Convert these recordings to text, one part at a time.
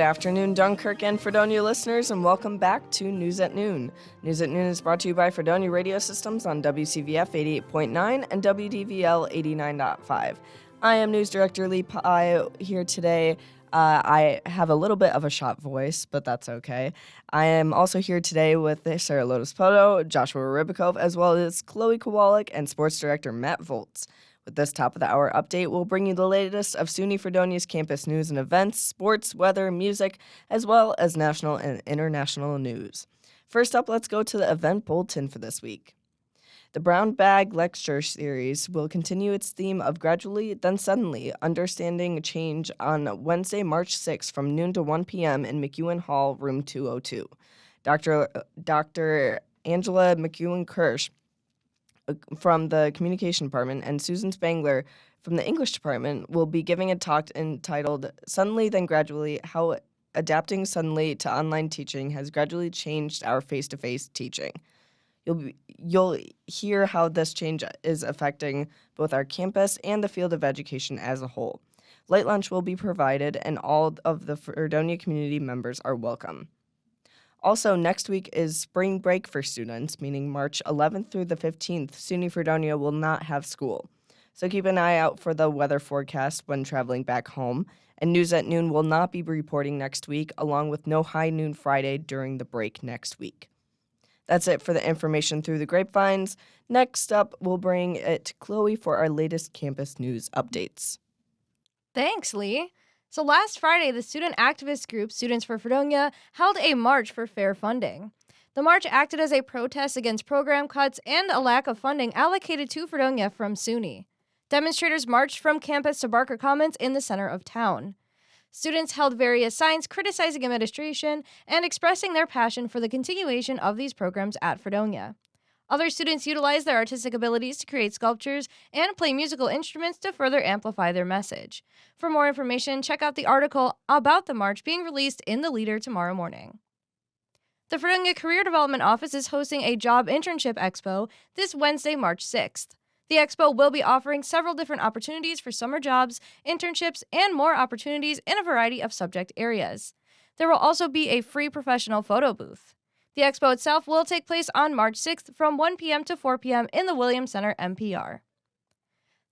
afternoon, Dunkirk and Fredonia listeners, and welcome back to News at Noon. News at Noon is brought to you by Fredonia Radio Systems on WCVF 88.9 and WDVL 89.5. I am News Director Lee Pye here today. I have a little bit of a shot voice, but that's okay. I am also here today with Sara Lodespoto, Joshua Ribakove, as well as Kowalyk and Sports Director Matt Volz. With this top-of-the-hour update, we'll bring you the latest of SUNY Fredonia's campus news and events, sports, weather, music, as well as national and international news. First up, let's go to the event bulletin for this week. The Brown Bag Lecture Series will continue its theme of Gradually, Then Suddenly, Understanding Change on Wednesday, March 6th from noon to 1 p.m. in McEwen Hall, room 202. Dr. Angela McEwen-Kirsch from the Communication Department and Susan Spangler from the English Department will be giving a talk entitled Suddenly Then Gradually, How Adapting Suddenly to Online Teaching Has Gradually Changed Our Face-to-Face Teaching. You'll hear how this change is affecting both our campus and the field of education as a whole. Light lunch will be provided, and all of the Fredonia community members are welcome. Also, next week is spring break for students, meaning March 11th through the 15th, SUNY Fredonia will not have school. So keep an eye out for the weather forecast when traveling back home, and News at Noon will not be reporting next week, along with no high noon Friday during the break next week. That's it for the information through the grapevines. Next up, we'll bring it to Chloe for our latest campus news updates. Thanks, Lee. So last Friday, the student activist group Students for Fredonia held a march for fair funding. The march acted as a protest against program cuts and a lack of funding allocated to Fredonia from SUNY. Demonstrators marched from campus to Barker Commons in the center of town. Students held various signs criticizing administration and expressing their passion for the continuation of these programs at Fredonia. Other students utilized their artistic abilities to create sculptures and play musical instruments to further amplify their message. For more information, check out the article about the march being released in the Leader tomorrow morning. The Fredonia Career Development Office is hosting a job internship expo this Wednesday, March 6th. The expo will be offering several different opportunities for summer jobs, internships, and more opportunities in a variety of subject areas. There will also be a free professional photo booth. The expo itself will take place on March 6th from 1 p.m. to 4 p.m. in the Williams Center MPR.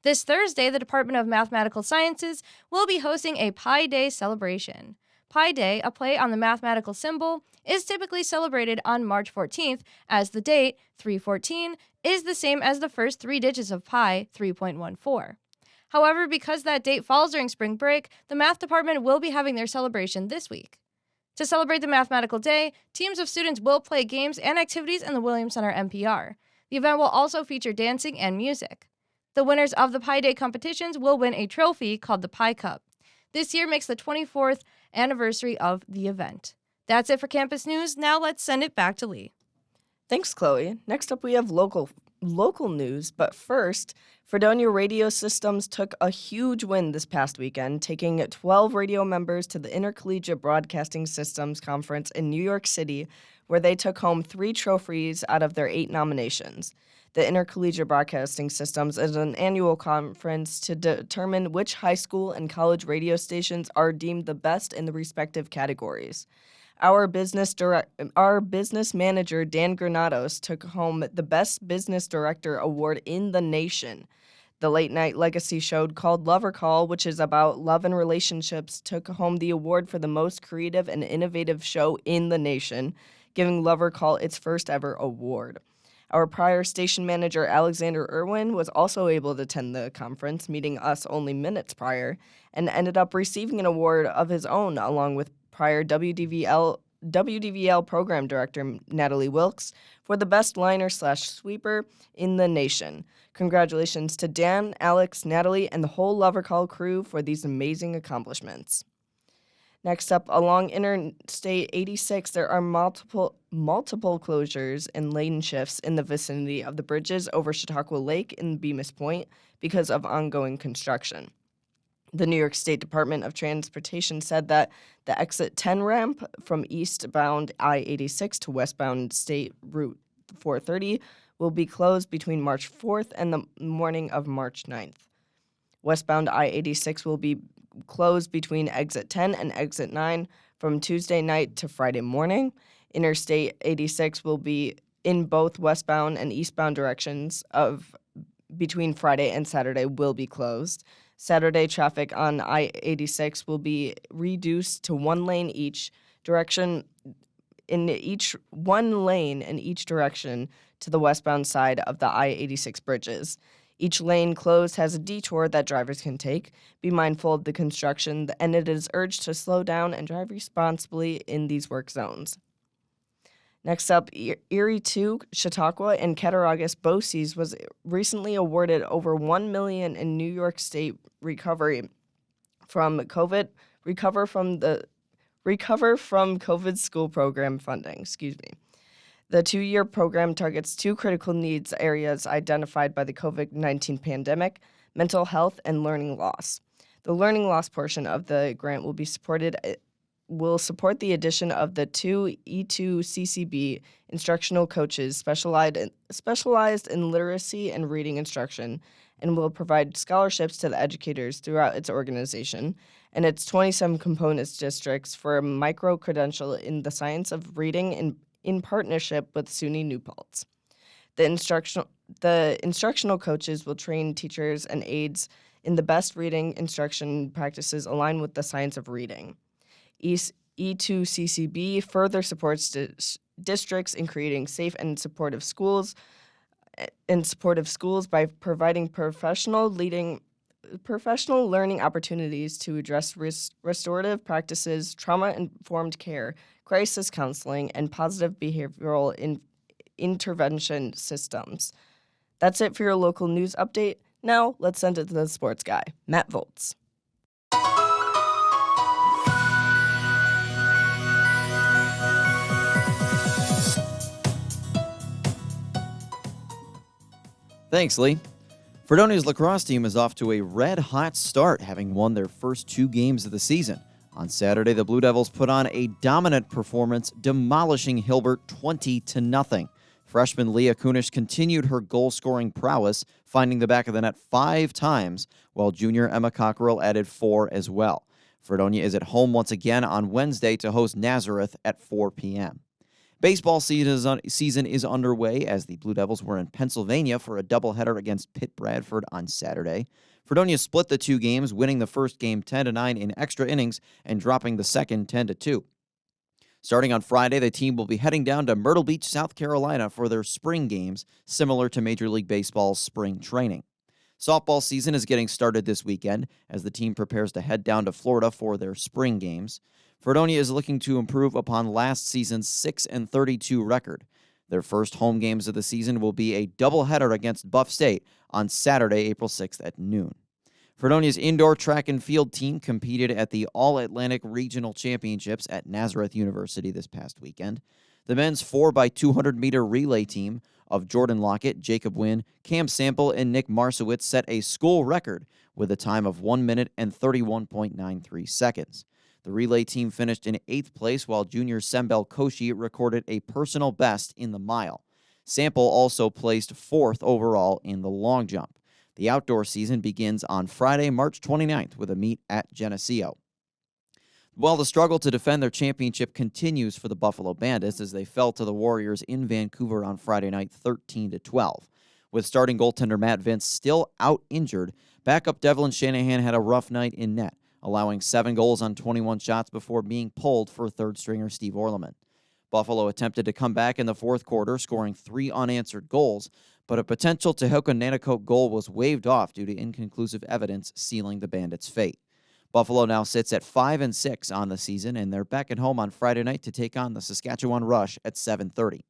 This Thursday, the Department of Mathematical Sciences will be hosting a Pi Day celebration. Pi Day, a play on the mathematical symbol, is typically celebrated on March 14th, as the date, 314, is the same as the first three digits of pi, 3.14. However, because that date falls during spring break, the math department will be having their celebration this week. To celebrate the Mathematical Day, teams of students will play games and activities in the Williams Center MPR. The event will also feature dancing and music. The winners of the Pi Day competitions will win a trophy called the Pi Cup. This year makes the 24th anniversary of the event. That's it for campus news. Now let's send it back to Lee. Thanks, Chloe. Next up, we have local news, but first, Fredonia Radio Systems took a huge win this past weekend, taking 12 radio members to the Intercollegiate Broadcasting Systems Conference in New York City, where they took home 3 trophies out of their 8 nominations. The Intercollegiate Broadcasting Systems is an annual conference to determine which high school and college radio stations are deemed the best in the respective categories. Our business manager, Dan Granados, took home the Best Business Director Award in the nation. The late-night legacy show called Lover Call, which is about love and relationships, took home the award for the most creative and innovative show in the nation, giving Lover Call its first-ever award. Our prior station manager, Alexander Irwin, was also able to attend the conference, meeting us only minutes prior, and ended up receiving an award of his own, along with prior WDVL program director Natalie Wilkes for the best liner/sweeper in the nation. Congratulations to Dan, Alex, Natalie, and the whole Lover Call crew for these amazing accomplishments. Next up, along Interstate 86, there are multiple closures and lane shifts in the vicinity of the bridges over Chautauqua Lake and Bemis Point because of ongoing construction. The New York State Department of Transportation said that the exit 10 ramp from eastbound I-86 to westbound State Route 430 will be closed between March 4th and the morning of March 9th. Westbound I-86 will be closed between exit 10 and exit 9 from Tuesday night to Friday morning. Interstate 86 will be in both westbound and eastbound directions of between Friday and Saturday will be closed. Saturday traffic on I-86 will be reduced to one lane in each direction to the westbound side of the I-86 bridges. Each lane closed has a detour that drivers can take. Be mindful of the construction, and it is urged to slow down and drive responsibly in these work zones. Next up, Erie 2, Chautauqua, and Cattaraugus BOCES was recently awarded over $1 million in New York State Recover from COVID School Program funding. The 2-year program targets 2 critical needs areas identified by the COVID-19 pandemic: mental health and learning loss. The learning loss portion of the grant will support the addition of the 2 E2CCB instructional coaches specialized in literacy and reading instruction, and will provide scholarships to the educators throughout its organization and its 27 components districts for a micro-credential in the science of reading in partnership with SUNY New Paltz. The instructional coaches will train teachers and aides in the best reading instruction practices aligned with the science of reading. E2CCB further supports districts in creating safe and supportive schools by providing professional learning opportunities to address restorative practices, trauma-informed care, crisis counseling, and positive behavioral intervention systems. That's it for your local news update. Now, let's send it to the sports guy, Matt Volz. Thanks, Lee. Fredonia's lacrosse team is off to a red-hot start, having won their first 2 games of the season. On Saturday, the Blue Devils put on a dominant performance, demolishing Hilbert 20-0. Freshman Leah Kunish continued her goal-scoring prowess, finding the back of the net 5 times, while junior Emma Cockerell added 4 as well. Fredonia is at home once again on Wednesday to host Nazareth at 4 p.m. Baseball season is underway as the Blue Devils were in Pennsylvania for a doubleheader against Pitt Bradford on Saturday. Fredonia split the 2 games, winning the first game 10-9 in extra innings and dropping the second 10-2. Starting on Friday, the team will be heading down to Myrtle Beach, South Carolina for their spring games, similar to Major League Baseball's spring training. Softball season is getting started this weekend as the team prepares to head down to Florida for their spring games. Fredonia is looking to improve upon last season's 6-32 record. Their first home games of the season will be a doubleheader against Buff State on Saturday, April 6th at noon. Fredonia's indoor track and field team competed at the All-Atlantic Regional Championships at Nazareth University this past weekend. The men's 4x200-meter relay team of Jordan Lockett, Jacob Wynn, Cam Sample, and Nick Marsowitz set a school record with a time of 1 minute and 31.93 seconds. The relay team finished in 8th place, while junior Sembel Koshi recorded a personal best in the mile. Sample also placed 4th overall in the long jump. The outdoor season begins on Friday, March 29th, with a meet at Geneseo. While the struggle to defend their championship continues for the Buffalo Bandits as they fell to the Warriors in Vancouver on Friday night 13-12. With starting goaltender Matt Vince still out injured, backup Devlin Shanahan had a rough night in net, allowing 7 goals on 21 shots before being pulled for third-stringer Steve Orleman. Buffalo attempted to come back in the 4th quarter, scoring 3 unanswered goals, but a potential Tehoka Nanticoke goal was waved off due to inconclusive evidence sealing the Bandits' fate. Buffalo now sits at 5-6 on the season, and they're back at home on Friday night to take on the Saskatchewan Rush at 7:30.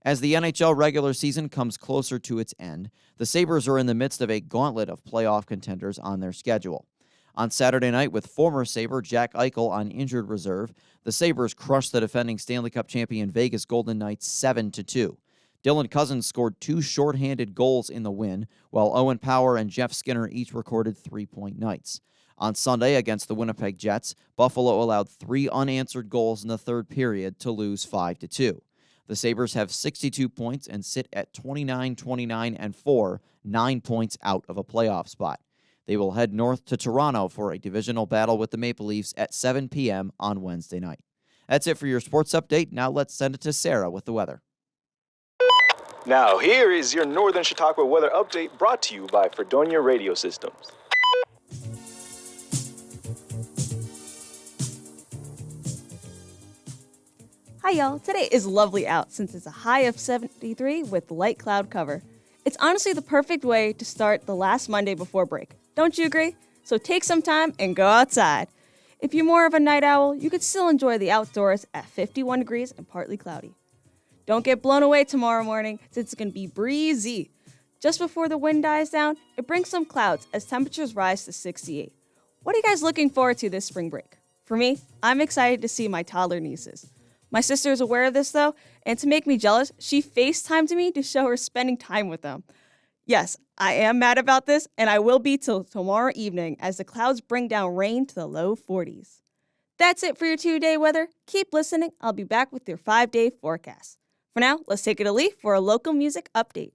As the NHL regular season comes closer to its end, the Sabres are in the midst of a gauntlet of playoff contenders on their schedule. On Saturday night, with former Sabre Jack Eichel on injured reserve, the Sabres crushed the defending Stanley Cup champion Vegas Golden Knights 7-2. Dylan Cousins scored 2 shorthanded goals in the win, while Owen Power and Jeff Skinner each recorded 3-point nights. On Sunday against the Winnipeg Jets, Buffalo allowed 3 unanswered goals in the 3rd period to lose 5-2. The Sabres have 62 points and sit at 29-29-4, 9 points out of a playoff spot. They will head north to Toronto for a divisional battle with the Maple Leafs at 7 p.m. on Wednesday night. That's it for your sports update. Now let's send it to Sara with the weather. Now here is your Northern Chautauqua weather update brought to you by Fredonia Radio Systems. Hi y'all, today is lovely out since it's a high of 73 with light cloud cover. It's honestly the perfect way to start the last Monday before break. Don't you agree? So take some time and go outside. If you're more of a night owl, you could still enjoy the outdoors at 51 degrees and partly cloudy. Don't get blown away tomorrow morning since it's going to be breezy. Just before the wind dies down, it brings some clouds as temperatures rise to 68. What are you guys looking forward to this spring break? For me, I'm excited to see my toddler nieces. My sister is aware of this, though, and to make me jealous, she FaceTimed me to show her spending time with them. Yes, I am mad about this, and I will be till tomorrow evening as the clouds bring down rain to the low 40s. That's it for your 2-day weather. Keep listening. I'll be back with your 5-day forecast. For now, let's take it to Lee for a local music update.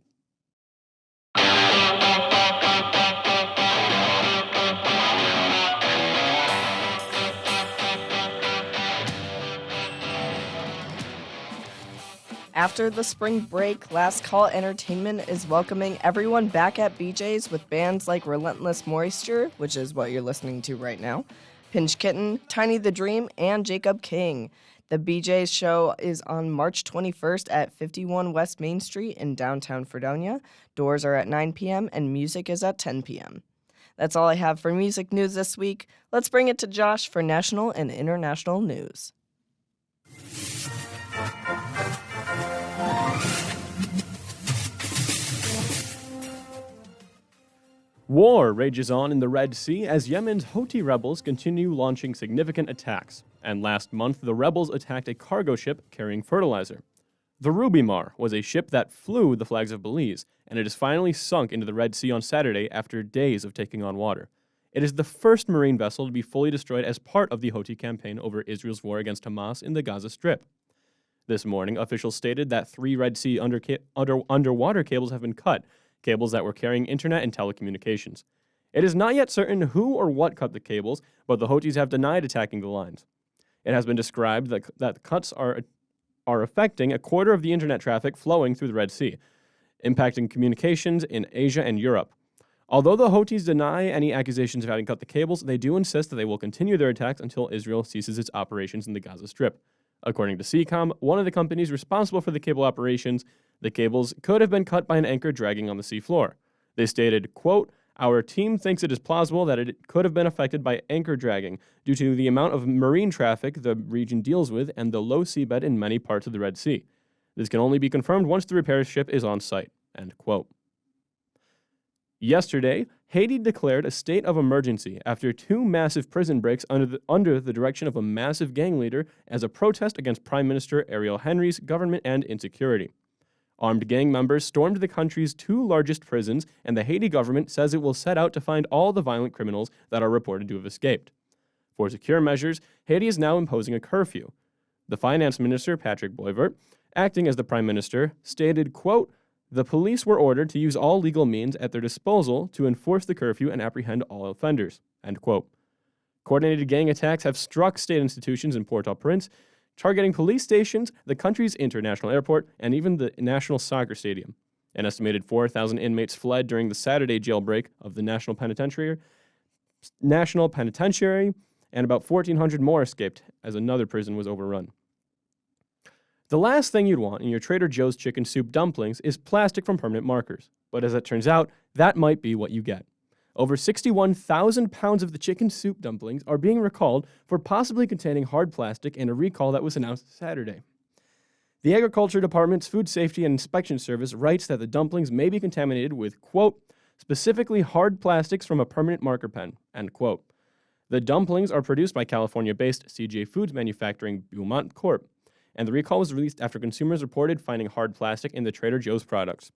After the spring break, Last Call Entertainment is welcoming everyone back at BJ's with bands like Relentless Moisture, which is what you're listening to right now, Pinch Kitten, Tiny the Dream, and Jacob King. The BJ's show is on March 21st at 51 West Main Street in downtown Fredonia. Doors are at 9 p.m. and music is at 10 p.m. That's all I have for music news this week. Let's bring it to Josh for national and international news. War rages on in the Red Sea as Yemen's Houthi rebels continue launching significant attacks. And last month, the rebels attacked a cargo ship carrying fertilizer. The Rubimar was a ship that flew the flags of Belize, and it is finally sunk into the Red Sea on Saturday after days of taking on water. It is the first marine vessel to be fully destroyed as part of the Houthi campaign over Israel's war against Hamas in the Gaza Strip. This morning, officials stated that 3 Red Sea underwater cables have been cut, cables that were carrying internet and telecommunications. It is not yet certain who or what cut the cables, but the Houthis have denied attacking the lines. It has been described that the cuts are affecting a quarter of the internet traffic flowing through the Red Sea, impacting communications in Asia and Europe. Although the Houthis deny any accusations of having cut the cables, they do insist that they will continue their attacks until Israel ceases its operations in the Gaza Strip. According to CECOM, one of the companies responsible for the cable operations, the cables could have been cut by an anchor dragging on the seafloor. They stated, quote, "Our team thinks it is plausible that it could have been affected by anchor dragging due to the amount of marine traffic the region deals with and the low seabed in many parts of the Red Sea. This can only be confirmed once the repair ship is on site." End quote. Yesterday, Haiti declared a state of emergency after 2 massive prison breaks under the direction of a massive gang leader as a protest against Prime Minister Ariel Henry's government and insecurity. Armed gang members stormed the country's 2 largest prisons, and the Haiti government says it will set out to find all the violent criminals that are reported to have escaped. For secure measures, Haiti is now imposing a curfew. The finance minister, Patrick Boisvert, acting as the prime minister, stated, quote, "The police were ordered to use all legal means at their disposal to enforce the curfew and apprehend all offenders." End quote. Coordinated gang attacks have struck state institutions in Port-au-Prince, targeting police stations, the country's international airport, and even the national soccer stadium. An estimated 4,000 inmates fled during the Saturday jailbreak of the National Penitentiary, and about 1,400 more escaped as another prison was overrun. The last thing you'd want in your Trader Joe's chicken soup dumplings is plastic from permanent markers. But as it turns out, that might be what you get. Over 61,000 pounds of the chicken soup dumplings are being recalled for possibly containing hard plastic in a recall that was announced Saturday. The Agriculture Department's Food Safety and Inspection Service writes that the dumplings may be contaminated with, quote, "specifically hard plastics from a permanent marker pen," end quote. The dumplings are produced by California-based CJ Foods Manufacturing Beaumont Corp., and the recall was released after consumers reported finding hard plastic in the Trader Joe's products.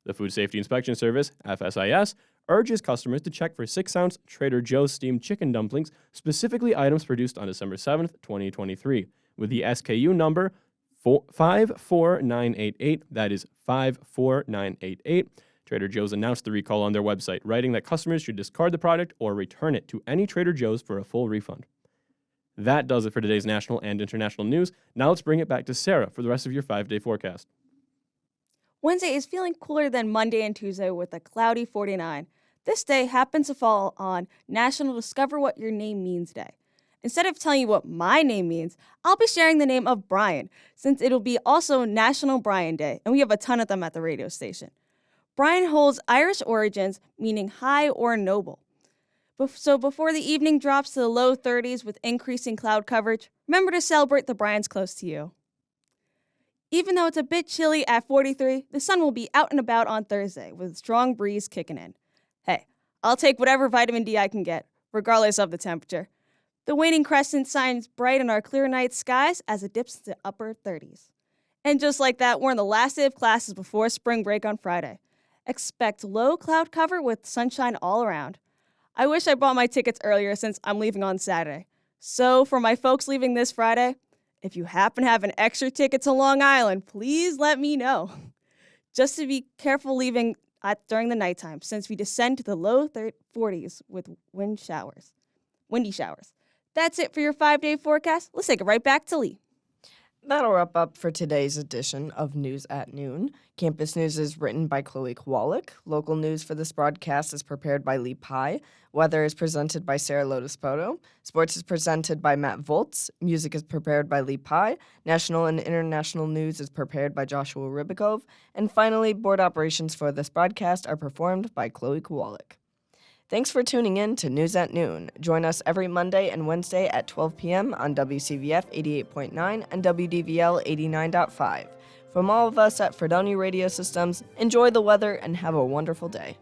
The Food Safety Inspection Service, FSIS, urges customers to check for 6-ounce Trader Joe's steamed chicken dumplings, specifically items produced on December 7th, 2023, with the SKU number 54988, that is 54988, Trader Joe's announced the recall on their website, writing that customers should discard the product or return it to any Trader Joe's for a full refund. That does it for today's national and international news. Now let's bring it back to Sara for the rest of your 5-day forecast. Wednesday is feeling cooler than Monday and Tuesday with a cloudy 49. This day happens to fall on National Discover What Your Name Means Day. Instead of telling you what my name means, I'll be sharing the name of Brian, since it'll be also National Brian Day, and we have a ton of them at the radio station. Brian holds Irish origins, meaning high or noble. So before the evening drops to the low 30s with increasing cloud coverage, remember to celebrate the Brians close to you. Even though it's a bit chilly at 43, the sun will be out and about on Thursday with a strong breeze kicking in. Hey, I'll take whatever vitamin D I can get, regardless of the temperature. The waning crescent shines bright in our clear night skies as it dips to upper 30s. And just like that, we're in the last day of classes before spring break on Friday. Expect low cloud cover with sunshine all around. I wish I bought my tickets earlier since I'm leaving on Saturday. So for my folks leaving this Friday, if you happen to have an extra ticket to Long Island, please let me know. Just to be careful leaving during the nighttime, since we descend to the low 40s with windy showers. That's it for your 5-day forecast. Let's take it right back to Lee. That'll wrap up for today's edition of News at Noon. Campus News is written by Kowalyk. Local news for this broadcast is prepared by Lee Pye. Weather is presented by Sara Lodespoto. Sports is presented by Matt Volz. Music is prepared by Lee Pye. National and international news is prepared by Joshua Ribakove. And finally, board operations for this broadcast are performed by Chloe Kowalyk. Thanks for tuning in to News at Noon. Join us every Monday and Wednesday at 12 p.m. on WCVF 88.9 and WDVL 89.5. From all of us at Fredonia Radio Systems, enjoy the weather and have a wonderful day.